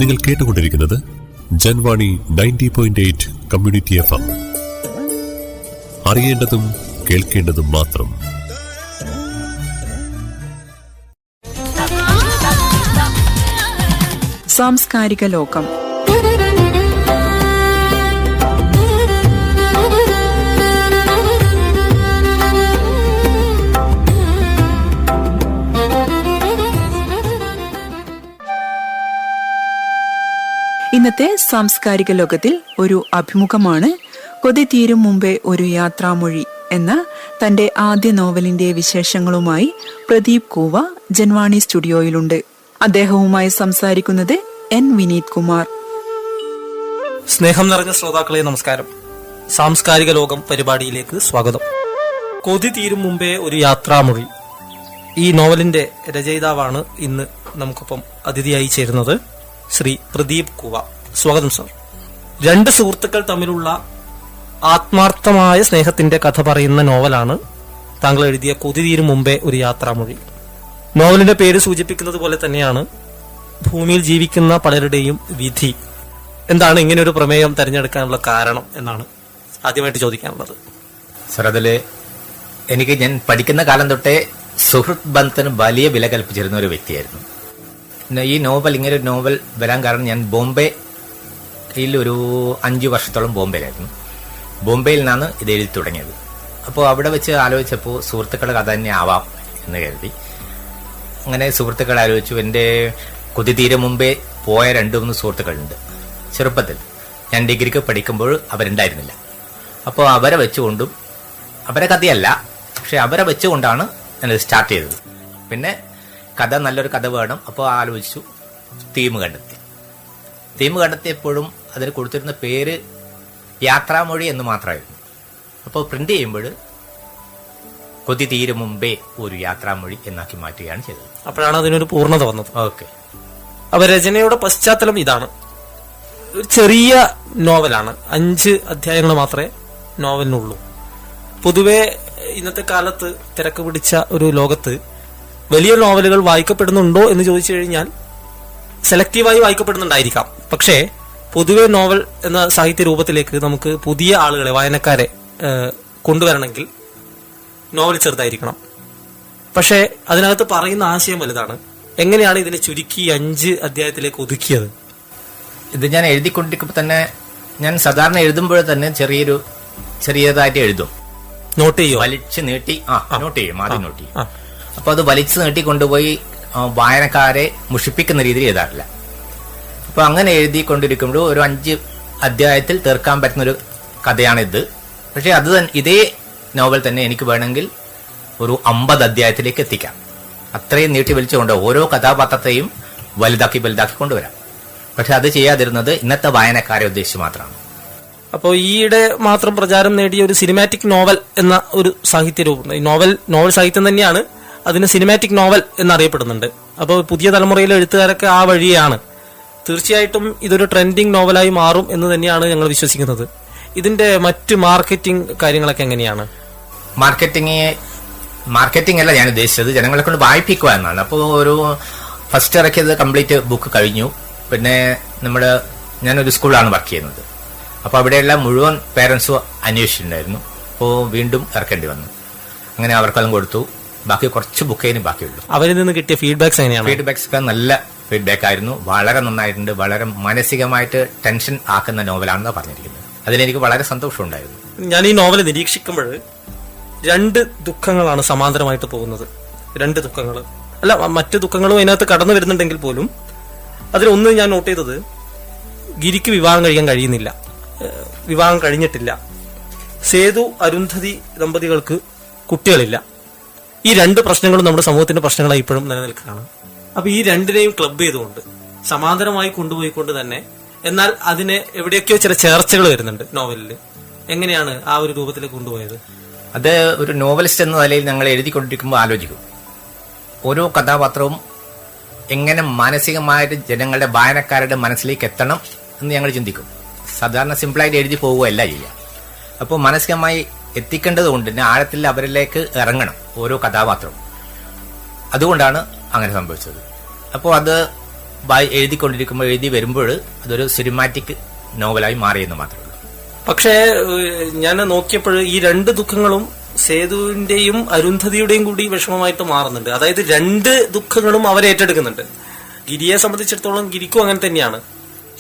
നിങ്ങൾ കേട്ടുകൊണ്ടിരിക്കുന്നത് Janvani 90.8 community FM. അറിയേണ്ടതും കേൾക്കേണ്ടതും മാത്രം. സാംസ്കാരിക ലോകം. ഇന്നത്തെ സാംസ്കാരിക ലോകത്തിൽ ഒരു അഭിമുഖമാണ്. കൊതി തീരും മുമ്പേ ഒരു യാത്രാമൊഴി എന്ന തന്റെ ആദ്യ നോവലിന്റെ വിശേഷങ്ങളുമായി പ്രദീപ് കൂവ ജൻവാണി സ്റ്റുഡിയോയിലുണ്ട്. അദ്ദേഹവുമായി സംസാരിക്കുന്നത് എൻ വിനീത് കുമാർ. സ്നേഹം നിറഞ്ഞ ശ്രോതാക്കളെ നമസ്കാരം. സാംസ്കാരിക ലോകം പരിപാടിയിലേക്ക് സ്വാഗതം. കൊതി തീരും മുമ്പേ ഒരു യാത്രാമൊഴി, ഈ നോവലിന്റെ രചയിതാവാണ് ഇന്ന് നമുക്കൊപ്പം അതിഥിയായി ചേരുന്നത് ശ്രീ പ്രദീപ് കുവ. സ്വാഗതം സർ. രണ്ട് സുഹൃത്തുക്കൾ തമ്മിലുള്ള ആത്മാർത്ഥമായ സ്നേഹത്തിന്റെ കഥ പറയുന്ന നോവലാണ് താങ്കൾ എഴുതിയ കൊതി തീരും മുമ്പേ ഒരു യാത്രാമൊഴി. നോവലിന്റെ പേര് സൂചിപ്പിക്കുന്നത് പോലെ തന്നെയാണ് ഭൂമിയിൽ ജീവിക്കുന്ന പലരുടെയും വിധി. എന്താണ് ഇങ്ങനെ ഒരു പ്രമേയം തിരഞ്ഞെടുക്കാനുള്ള കാരണം എന്നാണ് ആദ്യമായിട്ട് ചോദിക്കാനുള്ളത്. സർ, അതില് ഞാൻ പഠിക്കുന്ന കാലം തൊട്ടേ സുഹൃത്ത് ബന്ധത്തിന് വലിയ വില കൽപ്പിച്ചിരുന്ന ഒരു വ്യക്തിയായിരുന്നു. ഈ നോവൽ, ഇങ്ങനെ ഒരു നോവൽ വരാൻ കാരണം ഞാൻ ബോംബെയിൽ ഒരു 5 വർഷത്തോളം ബോംബെയിലായിരുന്നു. ബോംബെയിൽ നിന്നാണ് ഇത് എഴുതി തുടങ്ങിയത്. അപ്പോൾ അവിടെ വെച്ച് ആലോചിച്ചപ്പോൾ സുഹൃത്തുക്കളുടെ കഥ തന്നെ ആവാം എന്ന് കരുതി. അങ്ങനെ സുഹൃത്തുക്കളെ ആലോചിച്ചു. എൻ്റെ കൊതി തീരെ മുമ്പേ പോയ 2-3 സുഹൃത്തുക്കളുണ്ട്. ചെറുപ്പത്തിൽ ഞാൻ ഡിഗ്രിക്ക് പഠിക്കുമ്പോൾ അവരുണ്ടായിരുന്നില്ല. അപ്പോൾ അവരെ വെച്ചുകൊണ്ടും, അവരെ കഥയല്ല പക്ഷെ അവരെ വെച്ചുകൊണ്ടാണ് ഞാനത് സ്റ്റാർട്ട് ചെയ്തത്. പിന്നെ കഥ, നല്ലൊരു കഥ വേണം. അപ്പോൾ ആലോചിച്ചു, തീം കണ്ടെത്തിയപ്പോഴും അതിന് കൊടുത്തിരുന്ന പേര് യാത്രാമൊഴി എന്ന് മാത്രമായിരുന്നു. അപ്പോൾ പ്രിന്റ് ചെയ്യുമ്പോൾ കൊതി തീരും മുമ്പേ ഒരു യാത്രാമൊഴി എന്നാക്കി മാറ്റുകയാണ് ചെയ്തത്. അപ്പോഴാണ് അതിനൊരു പൂർണ്ണത വന്നത്. ഓക്കെ. അപ്പൊ രചനയുടെ പശ്ചാത്തലം ഇതാണ്. ഒരു ചെറിയ നോവലാണ്, 5 അധ്യായങ്ങൾ മാത്രമേ നോവലിനുള്ളൂ. പൊതുവെ ഇന്നത്തെ കാലത്ത് തിരക്ക് പിടിച്ച ഒരു ലോകത്ത് വലിയ നോവലുകൾ വായിക്കപ്പെടുന്നുണ്ടോ എന്ന് ചോദിച്ചു കഴിഞ്ഞാൽ സെലക്റ്റീവായി വായിക്കപ്പെടുന്നുണ്ടായിരിക്കാം. പക്ഷേ പൊതുവെ നോവൽ എന്ന സാഹിത്യ രൂപത്തിലേക്ക് നമുക്ക് പുതിയ ആളുകളെ, വായനക്കാരെ കൊണ്ടുവരണമെങ്കിൽ നോവൽ ചെറുതായിരിക്കണം. പക്ഷേ അതിനകത്ത് പറയുന്ന ആശയം വലുതാണ്. എങ്ങനെയാണ് ഇതിനെ ചുരുക്കി 5 അധ്യായത്തിലേക്ക് ഒതുക്കിയത്? ഇത് ഞാൻ എഴുതിക്കൊണ്ടിരിക്കുമ്പോൾ തന്നെ, ഞാൻ സാധാരണ എഴുതുമ്പോൾ തന്നെ ചെറിയതായിട്ട് എഴുതും. നോട്ട് ചെയ്യും, വലിച്ചു നീട്ടി നോട്ട് ചെയ്യും, ആദ്യം നോട്ട് ചെയ്യും. അപ്പൊ അത് വലിച്ചു നീട്ടി കൊണ്ടുപോയി വായനക്കാരെ മുഷിപ്പിക്കുന്ന രീതിയിൽ എഴുതാറില്ല. അപ്പൊ അങ്ങനെ എഴുതിക്കൊണ്ടിരിക്കുമ്പോൾ ഒരു 5 അധ്യായത്തിൽ തീർക്കാൻ പറ്റുന്ന ഒരു കഥയാണിത്. പക്ഷെ അത് ഇതേ നോവൽ തന്നെ എനിക്ക് വേണമെങ്കിൽ ഒരു 50 അധ്യായത്തിലേക്ക് എത്തിക്കാം. അത്രയും നീട്ടി വലിച്ചുകൊണ്ട് ഓരോ കഥാപാത്രത്തെയും വലുതാക്കി കൊണ്ടുവരാം. പക്ഷെ അത് ചെയ്യാതിരുന്നത് ഇന്നത്തെ വായനക്കാരെ ഉദ്ദേശിച്ച് മാത്രമാണ്. അപ്പോൾ ഈയിടെ മാത്രം പ്രചാരം നേടിയ ഒരു സിനിമാറ്റിക് നോവൽ എന്ന ഒരു സാഹിത്യ രൂപം, നോവൽ സാഹിത്യം തന്നെയാണ്, അതിന് സിനിമാറ്റിക് നോവൽ എന്നറിയപ്പെടുന്നുണ്ട്. അപ്പോൾ പുതിയ തലമുറയിലെ എഴുത്തുകാരൊക്കെ ആ വഴിയാണ്. തീർച്ചയായിട്ടും ഇതൊരു ട്രെൻഡിങ് നോവലായി മാറും എന്ന് തന്നെയാണ് ഞങ്ങൾ വിശ്വസിക്കുന്നത്. ഇതിന്റെ മറ്റ് മാർക്കറ്റിംഗ് കാര്യങ്ങളൊക്കെ എങ്ങനെയാണ്? മാർക്കറ്റിംഗ് അല്ല ഞാൻ ഉദ്ദേശിച്ചത്, ജനങ്ങളെ കൊണ്ട് വായിപ്പിക്കുക എന്നാണ്. അപ്പോൾ ഒരു ഫസ്റ്റ് ഇറക്കിയത് കംപ്ലീറ്റ് ബുക്ക് കഴിഞ്ഞു. പിന്നെ ഞാനൊരു സ്കൂളിലാണ് വർക്ക് ചെയ്യുന്നത്. അപ്പോൾ അവിടെയുള്ള മുഴുവൻ പേരൻസും അന്വേഷിച്ചിട്ടുണ്ടായിരുന്നു. അപ്പോൾ വീണ്ടും ഇറക്കേണ്ടി വന്നു. അങ്ങനെ അവർക്കെല്ലാം കൊടുത്തു. ബാക്കി കുറച്ച് ബുക്കേനും ബാക്കിയുള്ളൂ. അവരിൽ നിന്ന് കിട്ടിയ ഫീഡ്ബാക്സ് എങ്ങനെയാണ്? ഫീഡ്ബാക്സ് ഒക്കെ നല്ല ഫീഡ്ബാക്ക് ആയിരുന്നു. വളരെ നന്നായിട്ടുണ്ട്. വളരെ മാനസികമായിട്ട് ടെൻഷൻ ആക്കുന്ന നോവലാണെന്ന് പറഞ്ഞിരിക്കുന്നത്. അതിലെനിക്ക് വളരെ സന്തോഷമുണ്ടായിരുന്നു. ഞാൻ ഈ നോവൽ നിരീക്ഷിക്കുമ്പോൾ 2 ദുഃഖങ്ങളാണ് സമാന്തരമായിട്ട് പോകുന്നത്. 2 ദുഃഖങ്ങൾ അല്ല, മറ്റു ദുഃഖങ്ങളും അതിനകത്ത് കടന്നു വരുന്നുണ്ടെങ്കിൽ പോലും അതിലൊന്ന് ഞാൻ നോട്ട് ചെയ്തത്, ഗിരിക്ക് വിവാഹം കഴിക്കാൻ കഴിയുന്നില്ല, വിവാഹം കഴിഞ്ഞിട്ടില്ല. സേതു അരുന്ധതി ദമ്പതികൾക്ക് കുട്ടികളില്ല. ഈ 2 പ്രശ്നങ്ങളും നമ്മുടെ സമൂഹത്തിന്റെ പ്രശ്നങ്ങളായി ഇപ്പോഴും നിലനിൽക്കുകയാണ്. അപ്പൊ ഈ 2നെയും ക്ലബ് ചെയ്തുകൊണ്ട് സമാന്തരമായി കൊണ്ടുപോയിക്കൊണ്ട് തന്നെ, എന്നാൽ അതിന് എവിടെയൊക്കെയോ ചില ചേർച്ചകൾ വരുന്നുണ്ട് നോവലിൽ. എങ്ങനെയാണ് ആ ഒരു രൂപത്തിലേക്ക് കൊണ്ടുപോയത്? അത് ഒരു നോവലിസ്റ്റ് എന്ന നിലയിൽ ഞങ്ങൾ എഴുതിക്കൊണ്ടിരിക്കുമ്പോൾ ആലോചിക്കും, ഓരോ കഥാപാത്രവും എങ്ങനെ മാനസികമായിട്ട് ജനങ്ങളുടെ, വായനക്കാരുടെ മനസ്സിലേക്ക് എത്തണം എന്ന് ഞങ്ങൾ ചിന്തിക്കും. സാധാരണ സിമ്പിളായിട്ട് എഴുതി പോവുകയല്ല ചെയ്യുക. അപ്പോൾ മാനസികമായി എത്തിക്കേണ്ടത് കൊണ്ട് തന്നെ ആഴത്തിൽ അവരിലേക്ക് ഇറങ്ങണം ഓരോ കഥാപാത്രവും. അതുകൊണ്ടാണ് അങ്ങനെ സംഭവിച്ചത്. അപ്പോൾ അത് എഴുതിക്കൊണ്ടിരിക്കുമ്പോൾ എഴുതി വരുമ്പോൾ അതൊരു സിനിമാറ്റിക് നോവലായി മാറിയെന്ന് മാത്രമേ ഉള്ളൂ. പക്ഷേ ഞാൻ നോക്കിയപ്പോൾ ഈ രണ്ട് ദുഃഖങ്ങളും സേതുവിന്റെയും അരുന്ധതിയുടെയും കൂടി വിഷമമായിട്ട് മാറുന്നുണ്ട്. അതായത് രണ്ട് ദുഃഖങ്ങളും അവരെ ഏറ്റെടുക്കുന്നുണ്ട്. ഗിരിയെ സംബന്ധിച്ചിടത്തോളം ഗിരിക്കും അങ്ങനെ തന്നെയാണ്.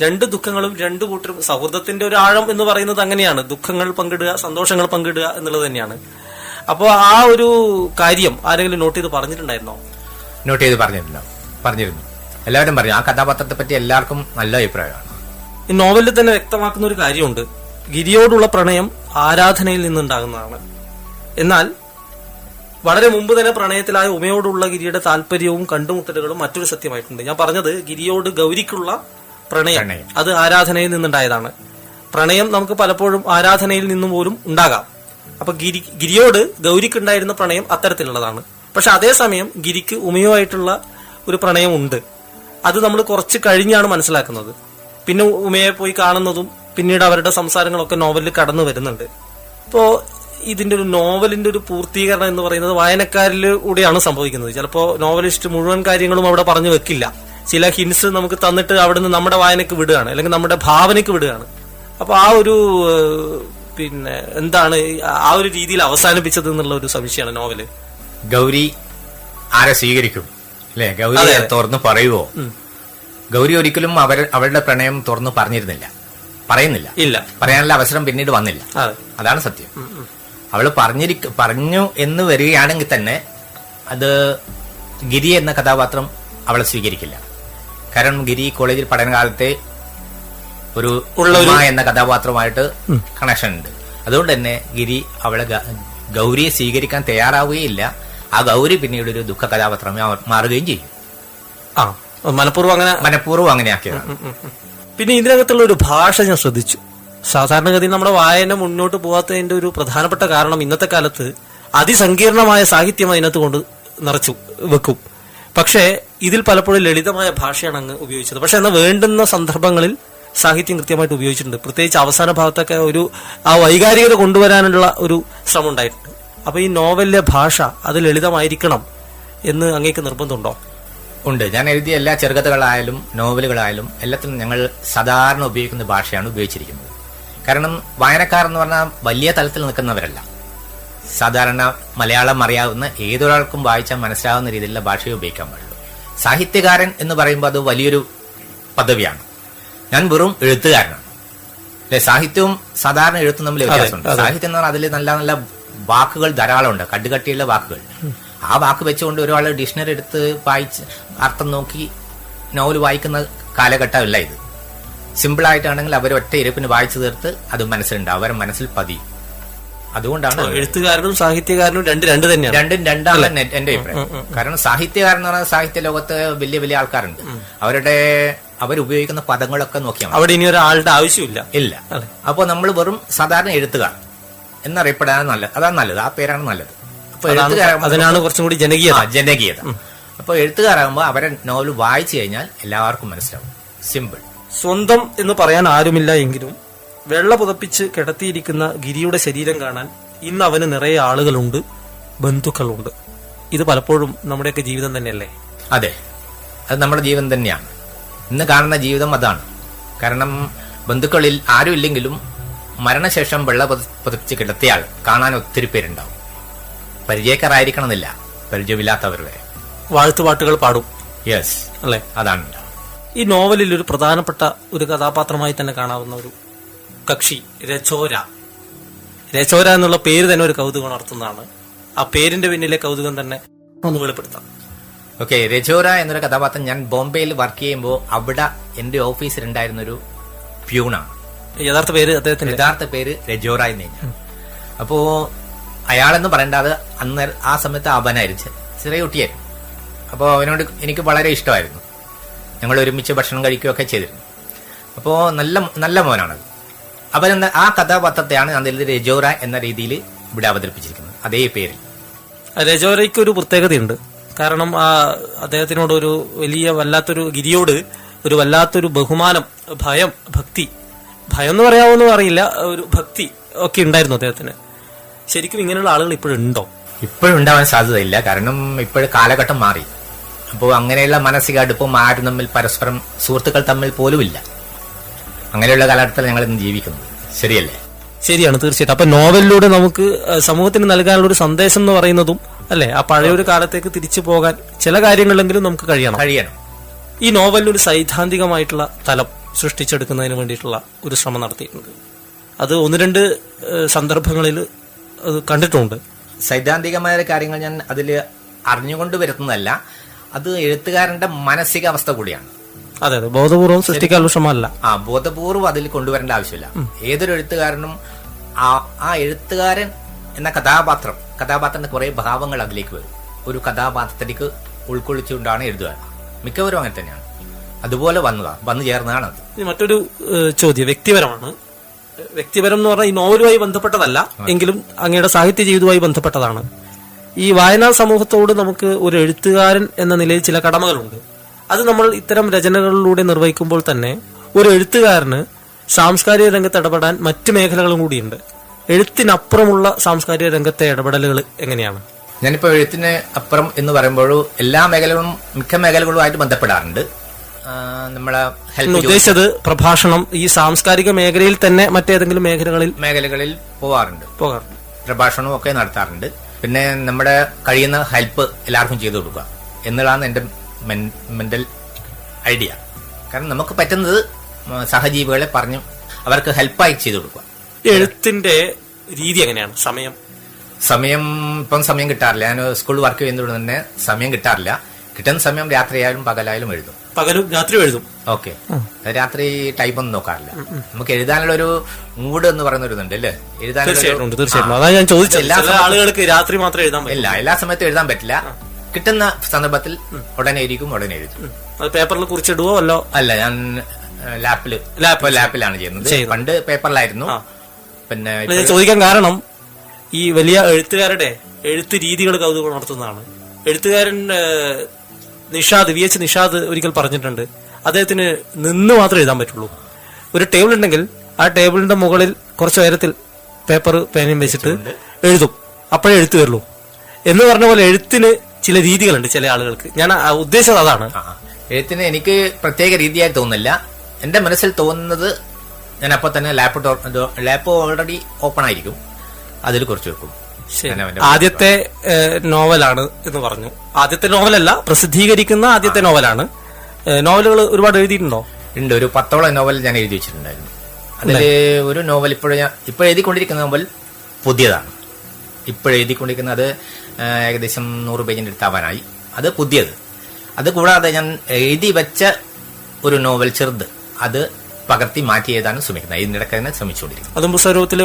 രണ്ട് ദുഃഖങ്ങളും രണ്ടു കൂട്ടരും, സൗഹൃദത്തിന്റെ ഒരു ആഴം എന്ന് പറയുന്നത് അങ്ങനെയാണ്. ദുഃഖങ്ങൾ പങ്കിടുക, സന്തോഷങ്ങൾ പങ്കിടുക എന്നുള്ളത് തന്നെയാണ്. അപ്പോൾ ആ ഒരു കാര്യം ആരെങ്കിലും നോട്ട് ചെയ്ത് പറഞ്ഞിട്ടുണ്ടായിരുന്നോ? നോട്ട് ചെയ്ത് പറഞ്ഞിരുന്നു. എല്ലാവരും പറഞ്ഞു. ആ കഥാപാത്രത്തെ പറ്റി എല്ലാവർക്കും നല്ല അഭിപ്രായമാണ്. ഈ നോവലിൽ തന്നെ വ്യക്തമാക്കുന്ന ഒരു കാര്യമുണ്ട്. ഗിരിയോടുള്ള പ്രണയം ആരാധനയിൽ നിന്നുണ്ടാകുന്നതാണ്. എന്നാൽ വളരെ മുമ്പ് തന്നെ പ്രണയത്തിലായ ഉമയോടുള്ള ഗിരിയുടെ താല്പര്യവും കണ്ടുമുട്ടലുകളും മറ്റൊരു സത്യമായിട്ടുണ്ട്. ഞാൻ പറഞ്ഞത് ഗിരിയോട് ഗൗരിക്കുള്ള പ്രണയം അത് ആരാധനയിൽ നിന്നുണ്ടായതാണ്. പ്രണയം നമുക്ക് പലപ്പോഴും ആരാധനയിൽ നിന്നും പോലും ഉണ്ടാകാം. അപ്പൊ ഗിരിയോട് ഗൗരിക്കുണ്ടായിരുന്ന പ്രണയം അത്തരത്തിലുള്ളതാണ്. പക്ഷെ അതേസമയം ഗിരിക്ക് ഉമയുമായിട്ടുള്ള ഒരു പ്രണയം ഉണ്ട്. അത് നമ്മൾ കുറച്ച് കഴിഞ്ഞാണ് മനസ്സിലാക്കുന്നത്. പിന്നെ ഉമയെ പോയി കാണുന്നതും പിന്നീട് അവരുടെ സംസാരങ്ങളൊക്കെ നോവലിൽ കടന്നു വരുന്നുണ്ട്. ഇപ്പോ ഇതിന്റെ ഒരു നോവലിന്റെ ഒരു പൂർത്തീകരണം എന്ന് പറയുന്നത് വായനക്കാരിലൂടെയാണ് സംഭവിക്കുന്നത്. ചിലപ്പോ നോവലിസ്റ്റ് മുഴുവൻ കാര്യങ്ങളും അവിടെ പറഞ്ഞു വെക്കില്ല. ചില ഹിൻസ് നമുക്ക് തന്നിട്ട് അവിടുന്ന് നമ്മുടെ വായനക്ക് വിടുകയാണ്, അല്ലെങ്കിൽ നമ്മുടെ ഭാവനയ്ക്ക് വിടുകയാണ്. അപ്പൊ ആ ഒരു പിന്നെ എന്താണ് ആ ഒരു രീതിയിൽ അവസാനിപ്പിച്ചത് എന്നുള്ള ഒരു സംശയമാണ് നോവല്. ഗൗരി ആരെ സ്വീകരിക്കും അല്ലെ? ഗൗരി തുറന്നു പറയുവോ? ഗൗരി ഒരിക്കലും അവരുടെ പ്രണയം തുറന്നു പറയുന്നില്ല. പറയാനുള്ള അവസരം പിന്നീട് വന്നില്ല. അതാണ് സത്യം. അവള് പറഞ്ഞു എന്ന് വരികയാണെങ്കിൽ തന്നെ അത് ഗിരി എന്ന കഥാപാത്രം അവളെ സ്വീകരിക്കില്ല. കാരണം ഗിരി കോളേജിൽ പഠനകാലത്തെ ഒരു ഉമ്മ എന്ന കഥാപാത്രമായിട്ട് കണക്ഷൻ ഉണ്ട്. അതുകൊണ്ട് തന്നെ ഗിരി അവളെ ഗൗരിയെ സ്വീകരിക്കാൻ തയ്യാറാവുകയില്ല. ആ ഗൗരി പിന്നീട് ഒരു ദുഃഖ കഥാപാത്രമായി മാറുകയും ചെയ്യും. മനഃപൂർവ്വം അങ്ങനെയാക്കിയതാണ്. പിന്നെ ഇതിനകത്തുള്ള ഒരു ഭാഷ ഞാൻ ശ്രദ്ധിച്ചു. സാധാരണഗതിയിൽ നമ്മുടെ വായന മുന്നോട്ട് പോകാത്തതിന്റെ ഒരു പ്രധാനപ്പെട്ട കാരണം ഇന്നത്തെ കാലത്ത് അതിസങ്കീർണമായ സാഹിത്യം അതിനകത്ത് കൊണ്ട് നിറച്ചു വെക്കും. പക്ഷേ ഇതിൽ പലപ്പോഴും ലളിതമായ ഭാഷയാണ് അങ്ങ് ഉപയോഗിച്ചത്. പക്ഷെ എന്നാൽ വേണ്ടുന്ന സന്ദർഭങ്ങളിൽ സാഹിത്യം കൃത്യമായിട്ട് ഉപയോഗിച്ചിട്ടുണ്ട്. പ്രത്യേകിച്ച് അവസാന ഭാഗത്തൊക്കെ ആ വൈകാരികത കൊണ്ടുവരാനുള്ള ഒരു ശ്രമം ഉണ്ടായിട്ടുണ്ട്. അപ്പൊ ഈ നോവലിലെ ഭാഷ അത് ലളിതമായിരിക്കണം എന്ന് അങ്ങേക്ക് നിർബന്ധമുണ്ടോ? ഉണ്ട്. ഞാൻ എഴുതിയ എല്ലാ ചെറുകഥകളായാലും നോവലുകളായാലും എല്ലാത്തിനും ഞങ്ങൾ സാധാരണ ഉപയോഗിക്കുന്ന ഭാഷയാണ് ഉപയോഗിച്ചിരിക്കുന്നത്. കാരണം വായനക്കാർ എന്ന് പറഞ്ഞാൽ വലിയ തലത്തിൽ നിൽക്കുന്നവരല്ല. സാധാരണ മലയാളം അറിയാവുന്ന ഏതൊരാൾക്കും വായിച്ചാൽ മനസ്സിലാവുന്ന രീതിയിലുള്ള ഭാഷയെ ഉപയോഗിക്കാൻ പാടുള്ളൂ. സാഹിത്യകാരൻ എന്ന് പറയുമ്പോൾ അത് വലിയൊരു പദവിയാണ്. ഞാൻ വെറും എഴുത്തുകാരനാണ് അല്ലെ? സാഹിത്യവും സാധാരണ എഴുത്തും തമ്മിൽ വ്യത്യാസമുണ്ട്. സാഹിത്യം എന്ന് പറഞ്ഞാൽ അതിൽ നല്ല നല്ല വാക്കുകൾ ധാരാളമുണ്ട്, കട്ടുകട്ടിയുള്ള വാക്കുകൾ. ആ വാക്ക് വെച്ചുകൊണ്ട് ഒരാൾ ഡിക്ഷണറി എടുത്ത് വായിച്ച് അർത്ഥം നോക്കി നോവൽ വായിക്കുന്ന കാലഘട്ടമല്ല ഇത്. സിമ്പിളായിട്ടാണെങ്കിൽ അവർ ഒറ്റ ഇരപ്പിന് വായിച്ചു തീർത്ത് അത് മനസ്സിലുണ്ടാവും, അവരുടെ മനസ്സിൽ പതിയും. അതുകൊണ്ടാണ് എഴുത്തുകാരനും സാഹിത്യകാരനും രണ്ടും രണ്ടാണ് എന്റെ അഭിപ്രായം. കാരണം സാഹിത്യകാരൻ എന്ന് പറഞ്ഞാൽ സാഹിത്യ ലോകത്ത് വലിയ വലിയ ആൾക്കാരുണ്ട്. അവരുപയോഗിക്കുന്ന പദങ്ങളൊക്കെ നോക്കിയാൽ അവിടെ ഇനി ഒരാളുടെ ആവശ്യമില്ല. അപ്പോൾ നമ്മൾ വെറും സാധാരണ എഴുത്തുകാർ എന്നറിയപ്പെടാൻ അതാണ് നല്ലത്. ആ പേരാണ് നല്ലത്. അപ്പൊ അതിനാണ് കുറച്ചും കൂടി ജനകീയത. അപ്പൊ എഴുത്തുകാരാകുമ്പോൾ അവരെ നോവൽ വായിച്ചു കഴിഞ്ഞാൽ എല്ലാവർക്കും മനസ്സിലാവും. സിമ്പിൾ. സ്വന്തം എന്ന് പറയാൻ ആരുമില്ല എങ്കിലും വെള്ള പുതപ്പിച്ച് കിടത്തിയിരിക്കുന്ന ഗിരിയുടെ ശരീരം കാണാൻ ഇന്ന് അവന് നിറയെ ആളുകളുണ്ട്, ബന്ധുക്കളുണ്ട്. ഇത് പലപ്പോഴും നമ്മുടെയൊക്കെ ജീവിതം തന്നെയല്ലേ? അതെ, അത് നമ്മുടെ ജീവിതം തന്നെയാണ്. ഇന്ന് കാണുന്ന ജീവിതം അതാണ്. കാരണം ബന്ധുക്കളിൽ ആരും ഇല്ലെങ്കിലും മരണശേഷം വെള്ള പുതപ്പിച്ച് കിടത്തിയാൽ കാണാൻ ഒത്തിരി പേരുണ്ടാവും. പരിചയക്കാരായിരിക്കണമെന്നില്ല, പരിചയമില്ലാത്തവർ വരെ വാഴ്ത്തുപാട്ടുകൾ പാടും. യെസ് അല്ലെ? അതാണ് ഈ നോവലിൽ ഒരു പ്രധാനപ്പെട്ട ഒരു കഥാപാത്രമായി തന്നെ കാണാവുന്ന ഒരു കക്ഷി രചോര. രചോര എന്നുള്ള പേര് തന്നെ ഒരു കൗതുകം ഉണർത്തുന്നതാണ്. ആ പേരിന്റെ പിന്നിലെ കൗതുകം തന്നെ ഒന്ന് വെളിപ്പെടുത്താം. ഓക്കെ, രചോര എന്നൊരു കഥാപാത്രം ഞാൻ ബോംബെയിൽ വർക്ക് ചെയ്യുമ്പോൾ അവിടെ എന്റെ ഓഫീസിലുണ്ടായിരുന്ന ഒരു പ്യൂണാണ്. യഥാർത്ഥ പേര് അദ്ദേഹത്തിന്റെ യഥാർത്ഥ പേര് രചോര എന്ന് കഴിഞ്ഞാൽ. അപ്പോ അയാളെന്ന് പറയേണ്ടത് അന്ന് ആ സമയത്ത് അവനായിരുന്നു, ചെറിയ കുട്ടിയായിരുന്നു. അപ്പോൾ അവനോട് എനിക്ക് വളരെ ഇഷ്ടമായിരുന്നു. ഞങ്ങൾ ഒരുമിച്ച് ഭക്ഷണം കഴിക്കുകയൊക്കെ ചെയ്തിരുന്നു. അപ്പോൾ നല്ല മോനാണത്. അവൻ ആ കഥാപാത്രത്തെയാണ് അതിൽ രചോര എന്ന രീതിയിൽ ഇവിടെ അവതരിപ്പിച്ചിരിക്കുന്നത്, അതേ പേരിൽ. രചോരയ്ക്ക് ഒരു പ്രത്യേകതയുണ്ട്. കാരണം അദ്ദേഹത്തിനോട് ഒരു വലിയ വല്ലാത്തൊരു ഗിരിയോട് ഒരു വല്ലാത്തൊരു ബഹുമാനം, ഭയം, ഭക്തി, ഭയം എന്ന് പറയാമെന്ന് അറിയില്ല, ഒരു ഭക്തി ഒക്കെ ഉണ്ടായിരുന്നു അദ്ദേഹത്തിന്. ശരിക്കും ഇങ്ങനെയുള്ള ആളുകൾ ഇപ്പോഴുണ്ടോ? ഇപ്പോഴും ഉണ്ടാവാൻ സാധ്യതയില്ല. കാരണം ഇപ്പോഴും കാലഘട്ടം മാറി. അപ്പോൾ അങ്ങനെയുള്ള മാനസിക അടുപ്പം ആരും തമ്മിൽ പരസ്പരം സുഹൃത്തുക്കൾ തമ്മിൽ പോലുമില്ല. അങ്ങനെയുള്ള കാലഘട്ടത്തിൽ ഞങ്ങൾ ഇന്ന് ജീവിക്കുന്നത്. ശരിയല്ലേ? ശരിയാണ്, തീർച്ചയായിട്ടും. അപ്പൊ നോവലിലൂടെ നമുക്ക് സമൂഹത്തിന് നൽകാനുള്ള ഒരു സന്ദേശം എന്ന് പറയുന്നതും അല്ലെ, ആ പഴയൊരു കാലത്തേക്ക് തിരിച്ചു പോകാൻ ചില കാര്യങ്ങളിലെങ്കിലും നമുക്ക് കഴിയണം. ഈ നോവലിൽ ഒരു സൈദ്ധാന്തികമായിട്ടുള്ള തലം സൃഷ്ടിച്ചെടുക്കുന്നതിന് വേണ്ടിയിട്ടുള്ള ഒരു ശ്രമം നടത്തിയിട്ടുണ്ട്. അത് ഒന്ന് രണ്ട് സന്ദർഭങ്ങളിൽ അത് കണ്ടിട്ടുണ്ട്. സൈദ്ധാന്തികമായ കാര്യങ്ങൾ ഞാൻ അതിൽ അറിഞ്ഞുകൊണ്ട് വരുന്നതല്ല, അത് എഴുത്തുകാരന്റെ മാനസികാവസ്ഥ കൂടിയാണ്. അതെ, ബോധപൂർവ്വം സൃഷ്ടിക്കാനുള്ള ശ്രമമല്ല. ബോധപൂർവ്വം അതിൽ കൊണ്ടുവരേണ്ട ആവശ്യമില്ല. ഏതൊരു എഴുത്തുകാരനും ആ എഴുത്തുകാരൻ എന്ന കഥാപാത്രത്തിന്റെ കുറെ ഭാവങ്ങൾ അതിലേക്ക് വരും. ഒരു കഥാപാത്രത്തിലേക്ക് ഉൾക്കൊള്ളിച്ചുകൊണ്ടാണ് എഴുതുക. മിക്കവരും അങ്ങനെ തന്നെയാണ്. അതുപോലെ വന്നു ചേർന്നതാണ് അത്. മറ്റൊരു ചോദ്യം വ്യക്തിപരമാണ്. വ്യക്തിപരം എന്ന് പറഞ്ഞാൽ ഈ നോവലുമായി ബന്ധപ്പെട്ടതല്ല, എങ്കിലും അങ്ങയുടെ സാഹിത്യ ജീവിതവുമായി ബന്ധപ്പെട്ടതാണ്. ഈ വായനാ സമൂഹത്തോട് നമുക്ക് ഒരു എഴുത്തുകാരൻ എന്ന നിലയിൽ ചില കടമകളുണ്ട്. അത് നമ്മൾ ഇത്തരം രചനകളിലൂടെ നിർവഹിക്കുമ്പോൾ തന്നെ ഒരു എഴുത്തുകാരന് സാംസ്കാരിക രംഗത്ത് ഇടപെടാൻ മറ്റു മേഖലകളും കൂടിയുണ്ട്. എഴുത്തിനപ്പുറമുള്ള സാംസ്കാരിക രംഗത്തെ ഇടപെടലുകൾ എങ്ങനെയാണ്? ഞാനിപ്പോ എഴുത്തിന് അപ്പുറം എന്ന് പറയുമ്പോഴും എല്ലാ മേഖലകളും മിക്ക മേഖലകളുമായിട്ട് ബന്ധപ്പെടാറുണ്ട്. നമ്മളെ ഉദ്ദേശിച്ചത് പ്രഭാഷണം, ഈ സാംസ്കാരിക മേഖലയിൽ തന്നെ മറ്റേതെങ്കിലും മേഖലകളിൽ പോകാറുണ്ട്. പ്രഭാഷണവും ഒക്കെ നടത്താറുണ്ട്. പിന്നെ നമ്മുടെ കഴിയുന്ന ഹെൽപ്പ് എല്ലാവർക്കും ചെയ്തു കൊടുക്കുക എന്നുള്ളതാണ് എന്റെ മെന്റൽ ഐഡിയ. കാരണം നമുക്ക് പറ്റുന്നത് സഹജീവികളെ പറഞ്ഞു അവർക്ക് ഹെൽപ്പായി ചെയ്തു കൊടുക്കുക. എഴുത്തിന്റെ രീതി എങ്ങനെയാണ്? ഇപ്പം സമയം കിട്ടാറില്ല. ഞാൻ സ്കൂൾ വർക്ക് ചെയ്യുന്നതുകൊണ്ട് തന്നെ സമയം കിട്ടാറില്ല. കിട്ടുന്ന സമയം രാത്രിയായാലും പകലായാലും എഴുതും. രാത്രി എഴുതും. ഓക്കെ, രാത്രി ടൈപ്പൊന്നും നോക്കാറില്ല. നമുക്ക് എഴുതാനുള്ള ഒരു മൂഡ് എന്ന് പറയുന്ന ഒരു ഇതുണ്ട് അല്ലേ? തീർച്ചയായിട്ടും. അതാ ഞാൻ ചോദിച്ചത്. എല്ലാ ആളുകൾക്ക് രാത്രി മാത്രമേ എഴുതാൻ പറ്റില്ല. എല്ലാ സമയത്തും എഴുതാൻ പറ്റില്ല. കിട്ടുന്ന സന്ദർഭത്തിൽ ഉടനെ എഴുതും. പേപ്പറിൽ കുറിച്ചിടുവോ? അല്ല, ഞാൻ ലാപ്പിലാണ് ചെയ്യുന്നത്. പണ്ട് പേപ്പറിലായിരുന്നു. പിന്നെ ചോദിക്കാൻ കാരണം ഈ വലിയ എഴുത്തുകാരുടെ എഴുത്ത് രീതികൾ കൗതുകം ഉണർത്തുന്നതാണ്. എഴുത്തുകാരൻ നിഷാദ് ഒരിക്കൽ പറഞ്ഞിട്ടുണ്ട്, അദ്ദേഹത്തിന് നിന്ന് മാത്രമേ എഴുതാൻ പറ്റുള്ളൂ. ഒരു ടേബിൾ ഉണ്ടെങ്കിൽ ആ ടേബിളിന്റെ മുകളിൽ കുറച്ച് ഉയരത്തിൽ പേപ്പർ പേനയും വെച്ചിട്ട് എഴുതും, അപ്പോഴേ എഴുത്ത് വരുള്ളൂ എന്ന് പറഞ്ഞ പോലെ എഴുത്തിന് ചില രീതികളുണ്ട് ചില ആളുകൾക്ക്. ഞാൻ ഉദ്ദേശിച്ചത് അതാണ്. എഴുത്തിന് എനിക്ക് പ്രത്യേക രീതിയായി തോന്നുന്നില്ല. എന്റെ മനസ്സിൽ തോന്നുന്നത് ഞാൻ അപ്പൊ തന്നെ ലാപ്പ് ഓൾറെഡി ഓപ്പൺ ആയിരിക്കും, അതിൽ കുറച്ച് വെക്കും. ആദ്യത്തെ നോവലാണ് എന്ന് പറഞ്ഞു. ആദ്യത്തെ നോവലല്ല, പ്രസിദ്ധീകരിക്കുന്ന ആദ്യത്തെ നോവലാണ്. നോവലുകൾ ഒരുപാട് എഴുതിയിട്ടുണ്ടോ? ഉണ്ട്, ഒരു 10ഓളം നോവൽ ഞാൻ എഴുതി വെച്ചിട്ടുണ്ടായിരുന്നു. അതില് ഒരു നോവൽ ഇപ്പോൾ എഴുതിക്കൊണ്ടിരിക്കുന്ന നോവൽ പുതിയതാണ്. ഇപ്പോഴെഴുതിക്കൊണ്ടിരിക്കുന്നത് ഏകദേശം 100 പേജിന്റെ അടുത്താവാനായി. അത് പുതിയത്. അത് കൂടാതെ ഞാൻ എഴുതി വെച്ച ഒരു നോവൽ ചെറുത്, അത് പകർത്തി മാറ്റി എഴുതാനും ശ്രമിക്കുന്നത്. ഇതിനിടയ്ക്ക് തന്നെ ശ്രമിച്ചുകൊണ്ടിരിക്കും. അതും പുസ്തകത്തിൽ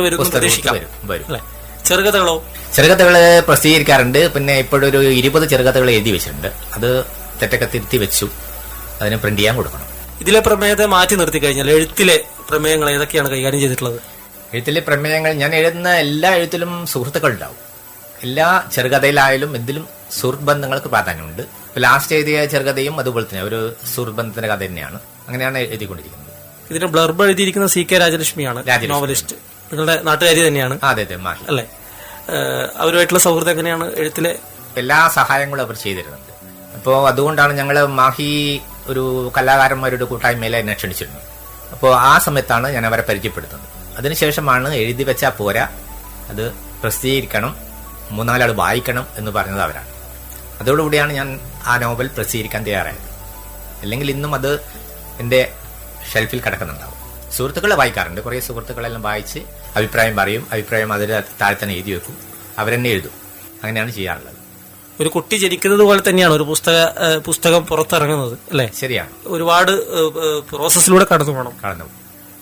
വരും. ചെറുകഥകള് പ്രസിദ്ധീകരിക്കാറുണ്ട്. പിന്നെ ഇപ്പോഴൊരു 20 ചെറുകഥകൾ എഴുതി വെച്ചിട്ടുണ്ട്. അത് തെറ്റൊക്കെ തിരുത്തി വെച്ചു. അതിന് പ്രിന്റ് ചെയ്യാൻ കൊടുക്കണം. ഇതിലെ പ്രമേയത്തെ മാറ്റി നിർത്തി കഴിഞ്ഞാൽ എഴുത്തിലെ പ്രമേയങ്ങൾ ഏതൊക്കെയാണ് കൈകാര്യം ചെയ്തിട്ടുള്ളത്? എഴുത്തിലെ പ്രമേയങ്ങൾ, ഞാൻ എഴുതുന്ന എല്ലാ എഴുത്തിലും സുഹൃത്തുക്കൾ ഉണ്ടാവും. എല്ലാ ചെറുകഥയിലായാലും എന്തിലും സുഹൃത്ത് ബന്ധങ്ങൾക്ക് പ്രാധാന്യമുണ്ട്. ലാസ്റ്റ് എഴുതിയ ചെറുകഥയും അതുപോലെ തന്നെ ഒരു സുഹൃത്ത് ബന്ധത്തിന്റെ കഥ തന്നെയാണ്. അങ്ങനെയാണ് എഴുതിക്കൊണ്ടിരിക്കുന്നത്. ഇതിന്റെ ബ്ലർബ് എഴുതിയിരിക്കുന്ന CK രാജലക്ഷ്മിയാണ്, നോവലിസ്റ്റ്. നിങ്ങളുടെ നാട്ടുകാരി തന്നെയാണ്? അതെ, അല്ലേ? അവരുമായിട്ടുള്ള സൗഹൃദം എങ്ങനെയാണ്? എഴുത്തിലെ എല്ലാ സഹായങ്ങളും അവർ ചെയ്തിരുന്നുണ്ട്. അപ്പോൾ അതുകൊണ്ടാണ് ഞങ്ങൾ മാഹി ഒരു കലാകാരന്മാരുടെ കൂട്ടായ്മയിലെ എന്നെ ക്ഷണിച്ചിരുന്നത്. അപ്പോൾ ആ സമയത്താണ് ഞാൻ അവരെ പരിചയപ്പെടുത്തുന്നത്. അതിനുശേഷമാണ് എഴുതി വെച്ചാൽ പോരാ, അത് പ്രസിദ്ധീകരിക്കണം, 3-4 ആൾ വായിക്കണം എന്ന് പറഞ്ഞത് അവരാണ്. അതോടുകൂടിയാണ് ഞാൻ ആ നോവൽ പ്രസിദ്ധീകരിക്കാൻ തയ്യാറായത്. അല്ലെങ്കിൽ ഇന്നും അത് എൻ്റെ ഷെൽഫിൽ കിടക്കുന്നുണ്ടാവും. സുഹൃത്തുക്കളെ വായിക്കാറുണ്ട്. കുറേ സുഹൃത്തുക്കളെല്ലാം വായിച്ച് അഭിപ്രായം പറയും. അഭിപ്രായം അതിന് താഴെ തന്നെ എഴുതി വെക്കും. അവരെന്നെ എഴുതും. അങ്ങനെയാണ് ചെയ്യാറുള്ളത്. ഒരു കുട്ടി ജനിക്കുന്നത് പോലെ തന്നെയാണ് ഒരു പുസ്തകം പുറത്തിറങ്ങുന്നത്, അല്ലേ? ശരിയാണ്. ഒരുപാട് പ്രോസസ്സിലൂടെ കടന്നു പോകണം.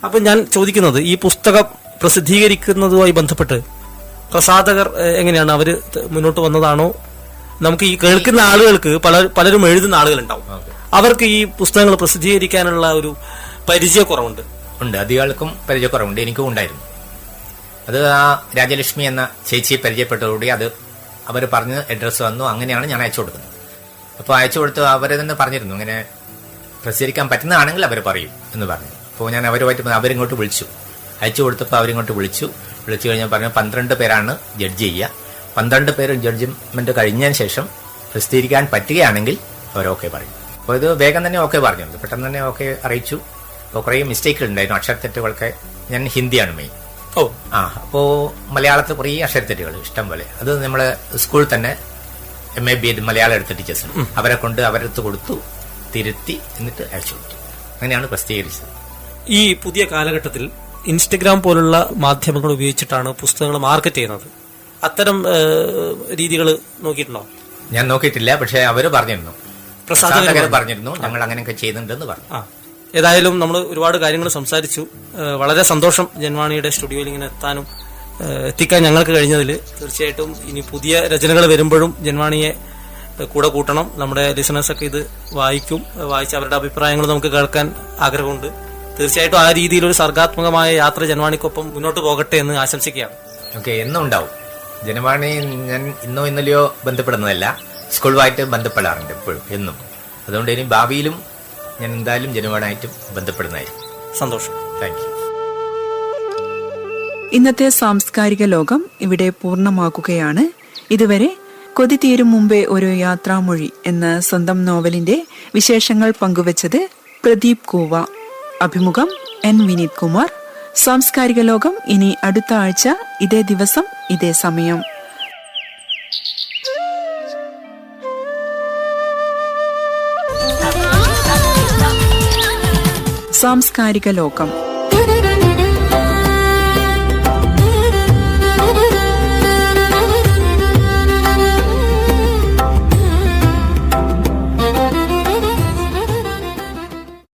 അപ്പൊ ഞാൻ ചോദിക്കുന്നത്, ഈ പുസ്തകം പ്രസിദ്ധീകരിക്കുന്നതുമായി ബന്ധപ്പെട്ട് പ്രസാധകർ എങ്ങനെയാണ്? അവര് മുന്നോട്ട് വന്നതാണോ? നമുക്ക് ഈ കേൾക്കുന്ന ആളുകൾക്ക് പലരും എഴുതുന്ന ആളുകളുണ്ടാവും. അവർക്ക് ഈ പുസ്തകങ്ങൾ പ്രസിദ്ധീകരിക്കാനുള്ള ഒരു പരിചയക്കുറവുണ്ട്. അധികാൾക്കും പരിചയക്കുറവുണ്ട്. എനിക്കും ഉണ്ടായിരുന്നു. അത് ആ രാജലക്ഷ്മി എന്ന ചേച്ചിയെ പരിചയപ്പെട്ടതോടുകൂടി അത് അവർ പറഞ്ഞ് അഡ്രസ്സ് വന്നു. അങ്ങനെയാണ് ഞാൻ അയച്ചു കൊടുക്കുന്നത്. അപ്പോൾ അയച്ചു കൊടുത്ത് അവരെ തന്നെ പറഞ്ഞിരുന്നു, ഇങ്ങനെ പ്രസിദ്ധീകരിക്കാൻ പറ്റുന്നതാണെങ്കിൽ അവർ പറയും എന്ന് പറഞ്ഞു. അപ്പോൾ ഞാൻ അവരുമായിട്ട് അവരിങ്ങോട്ട് വിളിച്ചു. അയച്ചു കൊടുത്തപ്പോൾ അവരിങ്ങോട്ട് വിളിച്ചു കഴിഞ്ഞാൽ പറഞ്ഞു 12 പേരാണ് ജഡ്ജ് ചെയ്യുക. 12 പേര് ജഡ്ജ്മെന്റ് കഴിഞ്ഞതിന് ശേഷം പ്രസിദ്ധീകരിക്കാൻ പറ്റുകയാണെങ്കിൽ അവർ ഓക്കെ പറയും. അപ്പോൾ ഇത് വേഗം തന്നെ ഓക്കെ പറഞ്ഞു, പെട്ടെന്ന് തന്നെ ഓക്കെ അറിയിച്ചു. അപ്പോൾ കുറേ മിസ്റ്റേക്കുകൾ ഉണ്ടായിരുന്നു, അക്ഷരത്തെറ്റുകളൊക്കെ. ഞാൻ ഹിന്ദിയാണ് മെയിൻ. അപ്പോൾ മലയാളത്തിൽ കുറേ അക്ഷരത്തെറ്റുകൾ ഇഷ്ടം പോലെ. അത് നമ്മൾ സ്കൂളിൽ തന്നെ MA BEd മലയാളം എടുത്ത ടീച്ചേഴ്സുണ്ട്, അവരെ കൊണ്ട് അവരടുത്ത് കൊടുത്തു, തിരുത്തി, എന്നിട്ട് അയച്ചു കൊടുത്തു. അങ്ങനെയാണ് പ്രസിദ്ധീകരിച്ചത്. ഈ പുതിയ കാലഘട്ടത്തിൽ ഇൻസ്റ്റഗ്രാം പോലുള്ള മാധ്യമങ്ങൾ ഉപയോഗിച്ചിട്ടാണ് പുസ്തകങ്ങൾ മാർക്കറ്റ് ചെയ്യുന്നത്. അത്തരം രീതികൾ നോക്കിയിട്ടുണ്ടോ? ഞാൻ നോക്കിയിട്ടില്ല, പക്ഷെ അവര് പറഞ്ഞിരുന്നു, പ്രസാധകർ പറഞ്ഞിരുന്നു, ഞങ്ങൾ അങ്ങനെയൊക്കെ ചെയ്യുന്നുണ്ടെന്ന് പറഞ്ഞു. ഏതായാലും നമ്മൾ ഒരുപാട് കാര്യങ്ങൾ സംസാരിച്ചു. വളരെ സന്തോഷം ജൻവാണിയുടെ സ്റ്റുഡിയോയിൽ ഇങ്ങനെ എത്തിക്കാൻ ഞങ്ങൾക്ക് കഴിഞ്ഞതിൽ. തീർച്ചയായിട്ടും ഇനി പുതിയ രചനകൾ വരുമ്പോഴും ജൻവാണിയെ കൂടെ കൂട്ടണം. നമ്മുടെ ലിസണേഴ്സൊക്കെ ഇത് വായിച്ച് അവരുടെ അഭിപ്രായങ്ങൾ നമുക്ക് കേൾക്കാൻ ആഗ്രഹമുണ്ട്. തീർച്ചയായിട്ടും ആ രീതിയിൽ ഒരു സർഗാത്മകമായ യാത്ര ജൻവാണിക്കൊപ്പം മുന്നോട്ട് പോകട്ടെ എന്ന് ആശംസിക്കുകയാണ്. ഓക്കെ, എന്നും ഉണ്ടാവും. ജനവാണി ഞാൻ ഇന്നോ ഇന്നലെയോ ബന്ധപ്പെടുന്നതല്ല, സ്കൂളുമായിട്ട് ബന്ധപ്പെടാറുണ്ട് എപ്പോഴും, എന്നും. അതുകൊണ്ട് ഇനി ഭാവിയിലും ഞാൻ എന്തായാലും ജനവാണായിട്ടും ബന്ധപ്പെടുന്നതായിരിക്കും. സന്തോഷം. Thank you. ഇന്നത്തെ സാംസ്കാരിക ലോകം ഇവിടെ പൂർണ്ണമാക്കുകയാണ്. ഇതുവരെ കൊതി തീരും മുമ്പേ ഒരു യാത്രാമൊഴി എന്ന സ്വന്തം നോവലിന്റെ വിശേഷങ്ങൾ പങ്കുവച്ചത് പ്രദീപ് കൂവ. അഭിമുഖം N. വിനീത് കുമാർ. സാംസ്കാരിക ലോകം ഇനി അടുത്ത ആഴ്ച ഇതേ ദിവസം ഇതേ സമയം. സാംസ്കാരിക ലോകം.